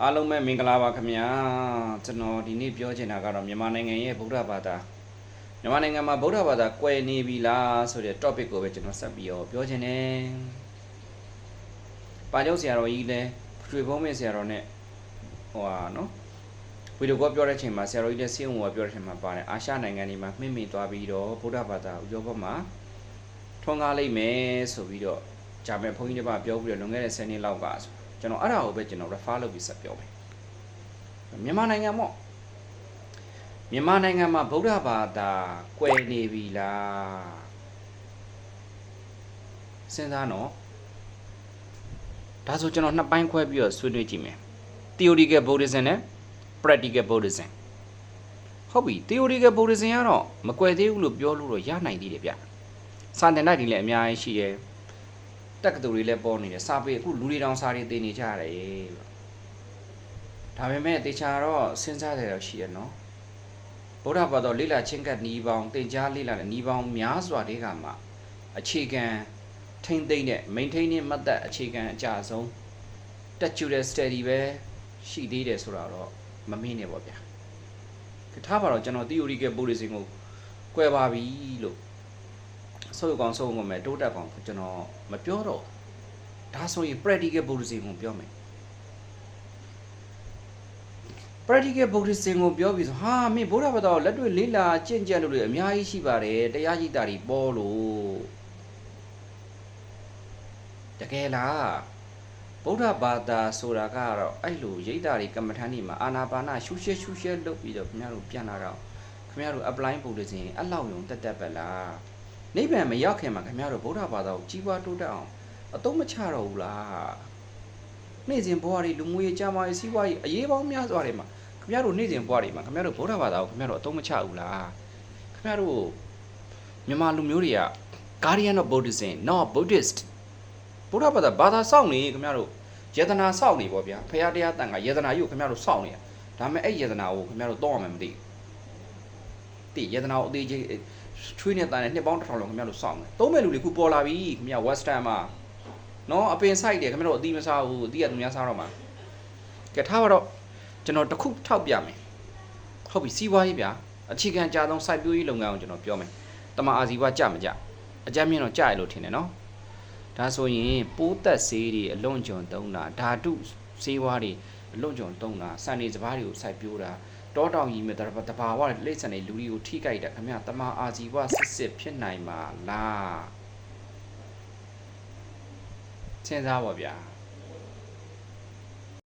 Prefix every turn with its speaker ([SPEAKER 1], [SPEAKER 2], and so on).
[SPEAKER 1] အားလုံးပဲမင်္ဂလာပါခင်ဗျာကျွန်တော်ဒီနေ့ပြောချင်တာကတော့မြန်မာနိုင်ငံရဲ့ဗုဒ္ဓဘာသာမြန်မာနိုင်ငံမှာဗုဒ္ဓဘာသာကွယ်နေပြီလားဆိုတဲ့ topic ကိုပဲကျွန်တော်ဆက်ပြီးတော့ပြောချင်တယ်။ပါကျောင်းဆရာတော်ကြီးလည်းရွှေဘုံမင်းဆရာတော်နဲ့ဟိုဟာနော်ဗီဒီယိုကောပြောတဲ့အချိန်မှာဆရာတော်ကြီးလည်းစေုံဝါပြောတဲ့အချိန်မှာပါတယ်အာရှနိုင်ငံတွေမှာမှင့်မိသွားပြီးတော့ဗုဒ္ဓဘာသာဥရောပမှာထွန်းကားလိုက်မယ်ဆိုပြီးတော့ဂျာမယ်ဘုန်းကြီးတွေပါပြောပြီးတော့လွန်ခဲ့တဲ့10နှစ်လောက်ကဆိုကျွန်တော်အဲ့ဒါကိုပဲကျွန်တော် refer လုပ်ပြီးဆက်ပြောမယ်မြန်မာနိုင်ငံမှာဗုဒ္ဓဘာသာကွယ်နေပြီလားစဉ်းစားနော်ဒါဆိုကျွန်တော်နှစ်ပိုင်းခွဲပြီးတော့ဆွေးနွေးကြည့်မယ် theoretical Buddhism နဲ့ practical Buddhism ဟုတ်ပြီ theoretical Buddhism ကတော့မကွယ်သေးဘူးလို့ပြောလို့တော့ရနိုင်သေးတယ်ဗျစာသင်တိုက်တွေလည်းအများကြီးရှိတယ်တက္ကသိုလ်တွေလည်းပေါ်နေတယ်စာပေအခုလူတွေတောင်စာတွေသင်နေကြရတယ်ဒါပေမဲ့တေချာတော့စဉ်းစားတယ်တော့ရှိရနော်ဗုဒ္ဓဘာသာလိလာချင်းကပ်နီးပေါင်းသင်ကြားလိလာတဲ့နီးပေါင်းများစွာတွေကမှအခြေခံထိမ့်သိမ့်တဲ့ maintaining မှတ်သက်အခြေခံအကြဆုံး textual study ပဲရှိသေးတယ်ဆိုတာတော့မမေ့နဲ့ပေါ့ဗျာထားပါတော့ကျွန်တော် theoretical Buddhism ကိုကွဲပါပြီလို့ဆိုရကောင်ဆုံးမယ်တိုးတက်ကောင်ကျွန်တော်မပြောတော့ဒါဆိုရင် practical Buddhism ကိုပြောမယ် practical Buddhism ကိုပြောပြီးဆိုဟာမင်းဗုဒ္ဓဘာသာကိုလက်တွေ့လေးလာကျင့်ကြံလို့အများကြီးရှိပါတယ်တရားရှိတာတွေပေါ်လို့တကယ်လားဗုဒ္ဓဘာသာဆိုတာကတော့အဲ့လိုရိတ်တာတွေကမ္မထန်နေမှာအာနာပါနရှုရှက်လုပ်ပြီးတော့ခင်ဗျားတို့ပြန်လာတော့ခင်ဗျားတို့ apply Buddhism အဲ့လောက်ယုံတက်ပဲလားနိဗ္ဗာန်မရောက်ခင်မှာခင်ဗျားတို့ဗုဒ္ဓဘာသာကိုကြီးပွားတိုးတက်အောင်အသုံးမချတော့ဘူးလားနေ့စဉ်ဘဝတွေလူမှုရေးကြမ်းမာရေးစီးပွားရေးအရေးပေါင်းများစွာတွေမှာခင်ဗျားတို့နေ့စဉ်ဘဝတွေမှာခင်ဗျားတို့ဗုဒ္ဓဘာသာကိုခင်ဗျားတို့အသုံးမချဘူးလားခင်ဗျားတို့မြန်မာလူမျိုးတွေက Guardian of Buddhism not Buddhist ဗုဒ္ဓဘာသာဘာသာစောင့်နေခင်ဗျားတို့ယေဒနာစောင့်နေပေါ့ဗျာဖရာတရားတန်ခါယေဒနာယူခင်ဗျားတို့စောင့်နေတာဒါပေမဲ့အဲ့ယေဒနာကိုခင်ဗျားတို့တော့ရမယ်မသိတိယေဒနာကိုအသေးချင်းချွေးနေတာနဲ့နှစ်ပေါင်း1000လောက်ခင်ဗျားတို့စောင့်တယ်သုံးမဲ့လူတွေခုပေါ်လာပြီခင်ဗျာ Western မှာနော်အပင် site တယ်ခင်ဗျားတို့အသီးမစားဘူးအသီးကသူများစားတော့မှာကဲထားပါတော့ကျွန်တော်တစ်ခုထောက်ပြမယ်ဟုတ်ပြီစီးပွားရေးဗျာအခြေခံကြားဆုံး site ပြိုးရေးလုပ်ငန်းကိုကျွန်တော်ပြောမယ်တမအာဇီဝကြမကြအကြမ်းမြင့်တော့ကြရလို့ထင်တယ်နော်ဒါဆိုရင်ပိုးသက်ဆေးတွေအလွန်ကျွံသုံးတာဓာတုဆေးဝါးတွေအလွန်ကျွံသုံးတာစံနေစပားတွေကိုစိုက်ပျိုးတာတောတောင်ကြီးမဲ့တဘာဝလိမ့်ဆန်တွေလူတွေကိုထိကြိုက်တာခင်ဗျာတမအာဇီဝစစ်ဖြစ်နိုင်မှာလားစဉ်းစားပါဗျာ